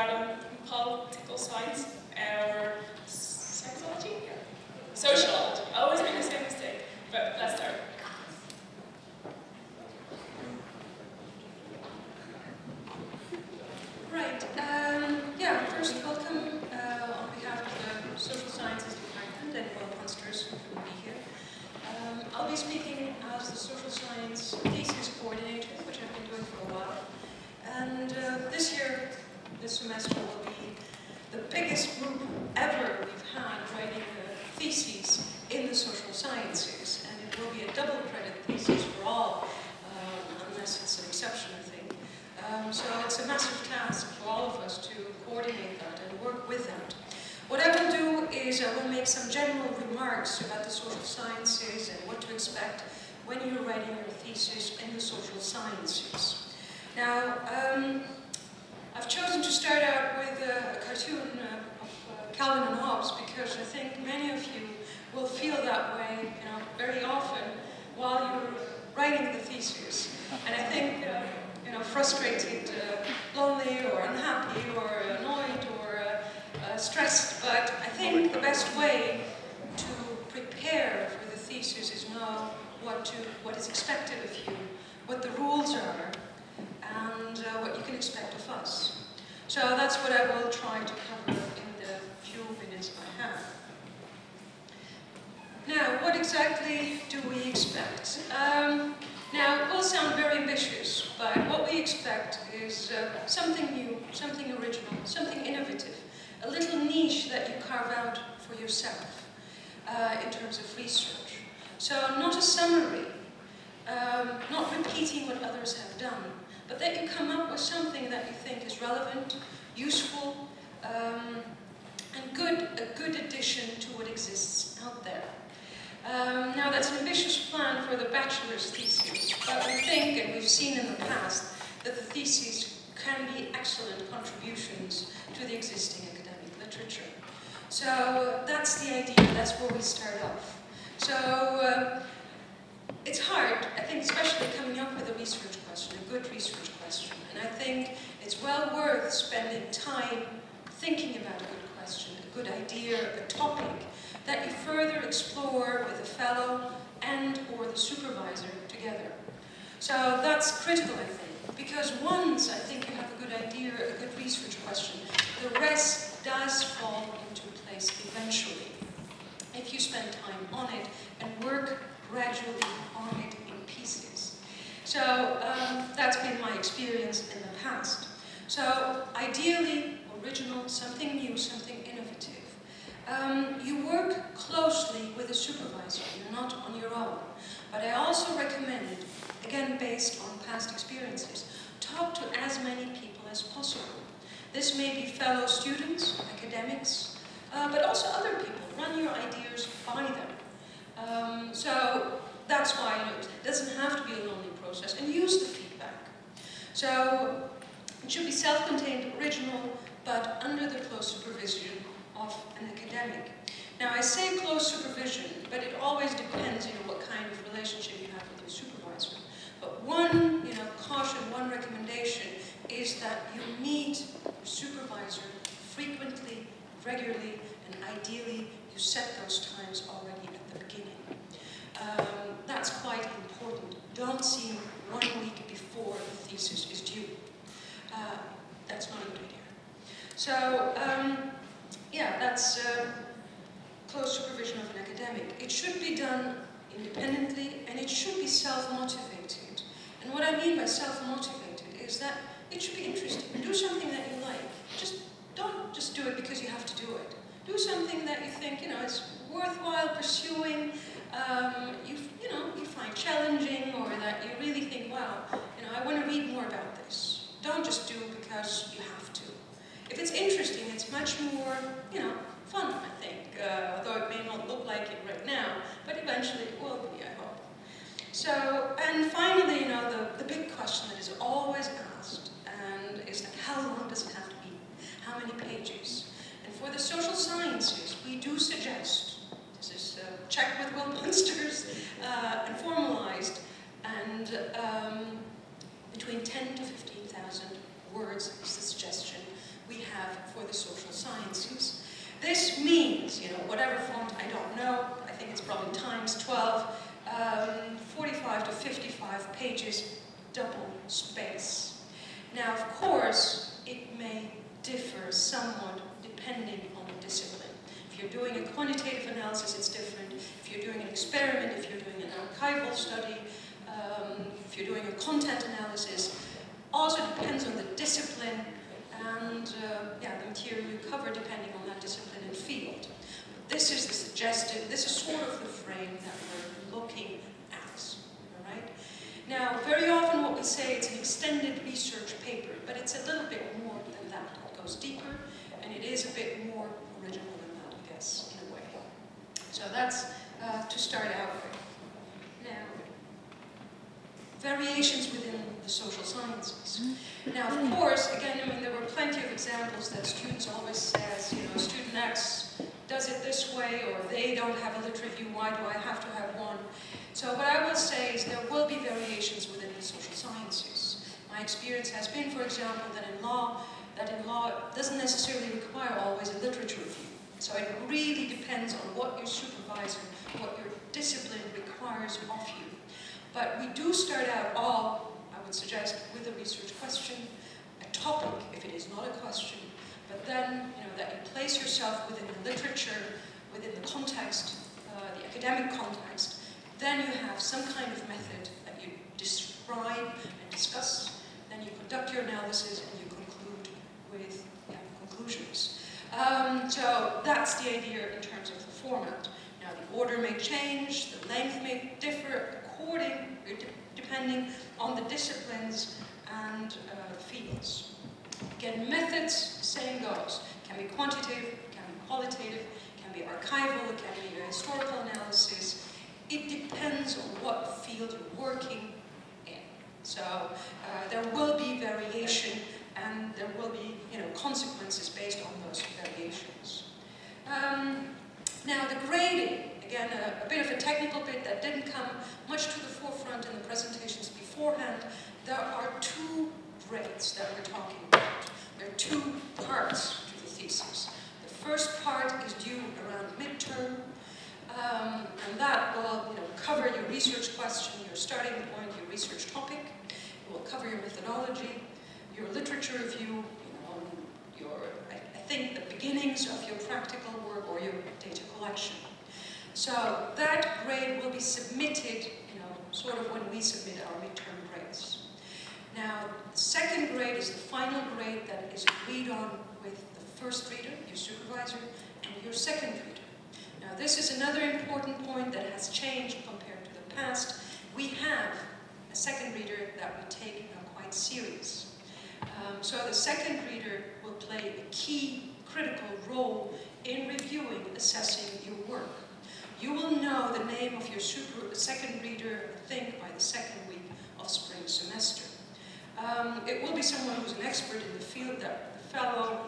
Waarden political science or psychology? Yeah. Sociology. I always make the same mistake, but let's start. Right. Yeah, first welcome on behalf of the Social Sciences Department and all consters who will be here. I'll be speaking as the Social Science Thesis Coordinator, which I've been doing for a while. And this semester will be the biggest group ever we've had writing a thesis in the social sciences. And it will be a double credit thesis for all, unless it's an exception, I think. So it's a massive task for all of us to coordinate that and work with that. What I will do is I will make some general remarks about the social sciences and what to expect when you're writing your thesis in the social sciences. Now, I've chosen to start out with a cartoon of Calvin and Hobbes because I think many of you will feel that way, very often while you're writing the thesis. And I think, frustrated, lonely, or unhappy, or annoyed, or stressed. But I think the best way to prepare for the thesis is know what is expected of you, what the rules are, and what you can expect of us. So that's what I will try to cover in the few minutes I have. Now, what exactly do we expect? Now, it will sound very ambitious, but what we expect is something new, something original, something innovative, a little niche that you carve out for yourself in terms of research. So not a summary, not repeating what others have done, but that you come up with something that you think is relevant, useful, and a good addition to what exists out there. Now that's an ambitious plan for the bachelor's thesis, but we think, and we've seen in the past, that the theses can be excellent contributions to the existing academic literature. So that's the idea, that's where we start off. So it's hard, I think, especially coming up with a research question, a good research question, and I think it's well worth spending time thinking about a good question, a good idea, a topic, that you further explore with a fellow and or the supervisor together. So that's critical, I think, because once I think you have a good idea, a good research question, the rest does fall into place eventually, if you spend time on it and work gradually on it in pieces. So that's been my experience in the past. So ideally, original, something new, something innovative. You work closely with a supervisor, you're not on your own. But I also recommend, again based on past experiences, talk to as many people as possible. This may be fellow students, academics, but also other people. Run your ideas by them. So that's why it doesn't have to be a lonely process, and use the feedback. So it should be self-contained, original, but under the close supervision of an academic. Now I say close supervision, but it always depends, what kind of relationship you have with your supervisor. But one, caution, one recommendation is that you meet your supervisor frequently, regularly, and ideally you set those times already at the beginning. That's quite important. Don't see him 1 week before the thesis is due. That's not a good idea. So, yeah, that's close supervision of an academic. It should be done independently, and it should be self-motivated. And what I mean by self-motivated is that it should be interesting. Do something that you like. Don't just do it because you have to do it. Do something that you think, is worthwhile pursuing, you find challenging, or that you really think, wow, I want to read more about this. Don't just do it because you have to. If it's interesting, it's much more, fun, I think, although it may not look like it right now, but eventually it will be, I hope. So, and finally, the big question that is always asked, and is like, how long does it have to be? How many pages? And for the social sciences, we do suggest, this is checked with well-monsters and formalized, and between 10 to 15,000 words is the suggestion we have for the social sciences. This means, whatever font, I don't know, I think it's probably times 12, 45 to 55 pages, double space. Now, of course, it may differ somewhat depending on the discipline. If you're doing a quantitative analysis, it's different. If you're doing an experiment, if you're doing an archival study, if you're doing a content analysis, also depends on the discipline and the material you cover depending on that discipline and field. But this is the suggested, this is sort of the frame that we're looking at, all right? Now, very often what we say, it's an extended research paper, but it's a little bit more than that. It goes deeper, and it is a bit more original than that, I guess, in a way. So that's to start out with. Now, variations within the social sciences. Now, of course, again, there were plenty of examples that students always says, student X does it this way, or they don't have a lit review, why do I have to have one? So what I will say is there will be variations within the social sciences. My experience has been, for example, that in law it doesn't necessarily require always a literature review. So it really depends on what your supervisor, what your discipline requires of you. But we do start out all, I would suggest, with a research question, a topic, if it is not a question, but then, that you place yourself within the literature, within the context, the academic context, then you have some kind of method that you describe and discuss, then you conduct your analysis and you conclude with conclusions. So that's the idea in terms of the format. Now the order may change, the length may differ depending on the disciplines and fields. Again, methods, same goes. Can be quantitative, can be qualitative, can be archival, it can be a historical analysis. It depends on what field you're working in. So there will be variation and there will be consequences based on those variations. Now the grading, again a bit of a technical bit that didn't come much to the forefront in the presentations beforehand. There are two grades that we're talking about. There are two parts to the thesis. The first part is due around midterm, and that will cover your research question, your starting point, your research topic. It will cover your methodology, your literature review, I think the beginnings of your practical work or your data collection. So that grade will be submitted, sort of when we submit our midterm grades. Now, the second grade is the final grade that is agreed on with the first reader, your supervisor, and your second reader. Now, this is another important point that has changed compared to the past. We have a second reader that we take quite serious. So the second reader will play a key, critical role in reviewing, assessing your work. You will know the name of your second reader, I think, by the second week of spring semester. It will be someone who's an expert in the field that the fellow,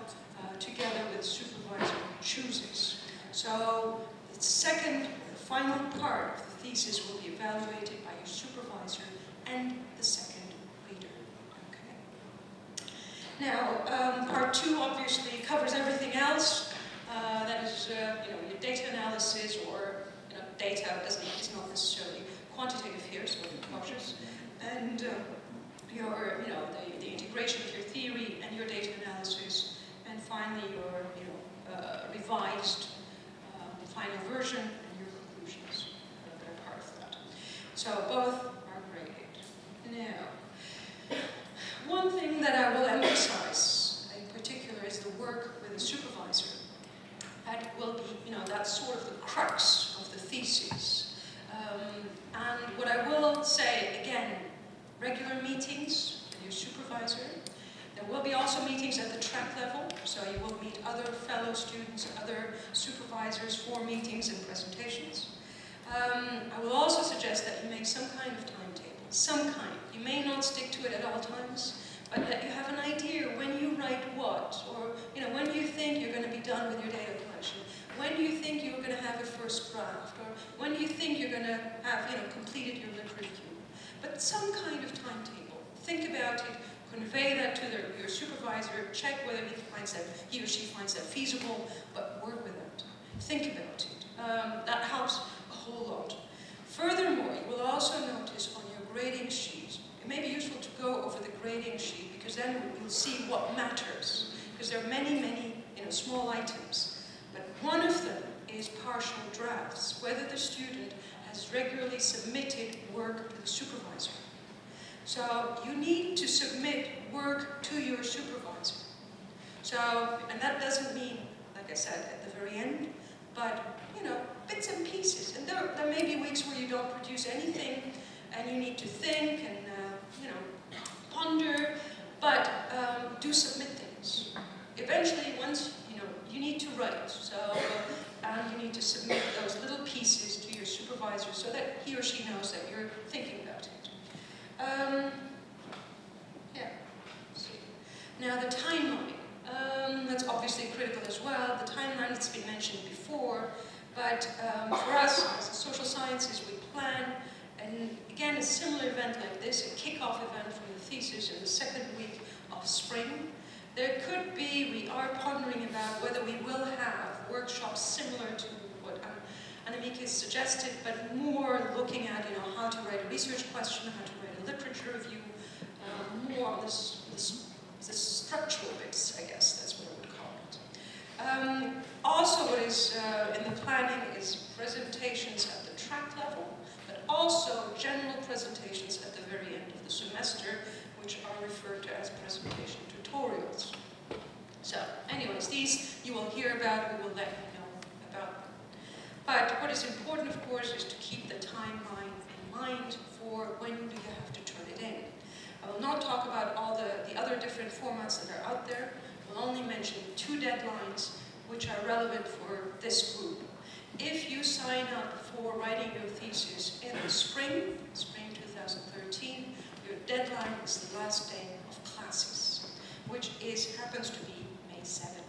together with the supervisor, chooses. So the second, the final part of the thesis will be evaluated by your supervisor and the second reader. Okay. Now, part two obviously covers everything else. That is, your data analysis or data is not necessarily quantitative here, so be cautious. And the integration of your theory and your data analysis, and finally your revised final version and your conclusions that are part of that. So both are graded. Now, one thing that I will emphasize in particular is the work with the supervisor. That will be, that's sort of the crux of the thesis. And what I will say, again, regular meetings with your supervisor. There will be also meetings at the track level, so you will meet other fellow students, other supervisors for meetings and presentations. I will also suggest that you make some kind of timetable, some kind. You may not stick to it at all times, but that you have an idea when you write what, or when do you think you're going to be done with your data collection, when do you think you're going to have a first draft, or when do you think you're going to have completed your lit review. But some kind of timetable. Think about it. convey that to your supervisor, check whether he or she finds that feasible, but work with it. Think about it. That helps a whole lot. Furthermore, you will also notice on your grading sheet, it may be useful to go over the grading sheet because then you'll see what matters. Because there are many, many small items. But one of them is partial drafts, whether the student has regularly submitted work to the supervisor. So you need to submit work to your supervisor. So, and that doesn't mean, like I said, at the very end, but bits and pieces. And there may be weeks where you don't produce anything, and you need to think and ponder, but do submit things. Eventually, once you need to write, so and you need to submit those little pieces to your supervisor so that he or she knows that you're thinking about it. Yeah. Now the timeline. That's obviously critical as well. The timeline has been mentioned before, but for us as a social sciences, we plan, and again, a similar event like this, a kick-off event for the thesis in the second week of spring. There could be, we are pondering about whether we will have workshops similar to what Annemieke has suggested, but more looking at how to write a research question, how to write a literature review, more on this structural bits, I guess that's what I would call it. Also what is in the planning is presentations at the track level, but also general presentations at the very end of the semester, which are referred to as presentation tutorials. So, anyways, these you will hear about, we will let you know about them. But what is important, of course, is to keep the timeline in mind for when do you have to turn it in. I will not talk about all the other different formats that are out there. We'll only mention 2 deadlines which are relevant for this group. If you sign up for writing your thesis in the spring 2013, your deadline is the last day of classes, which happens to be May 7th.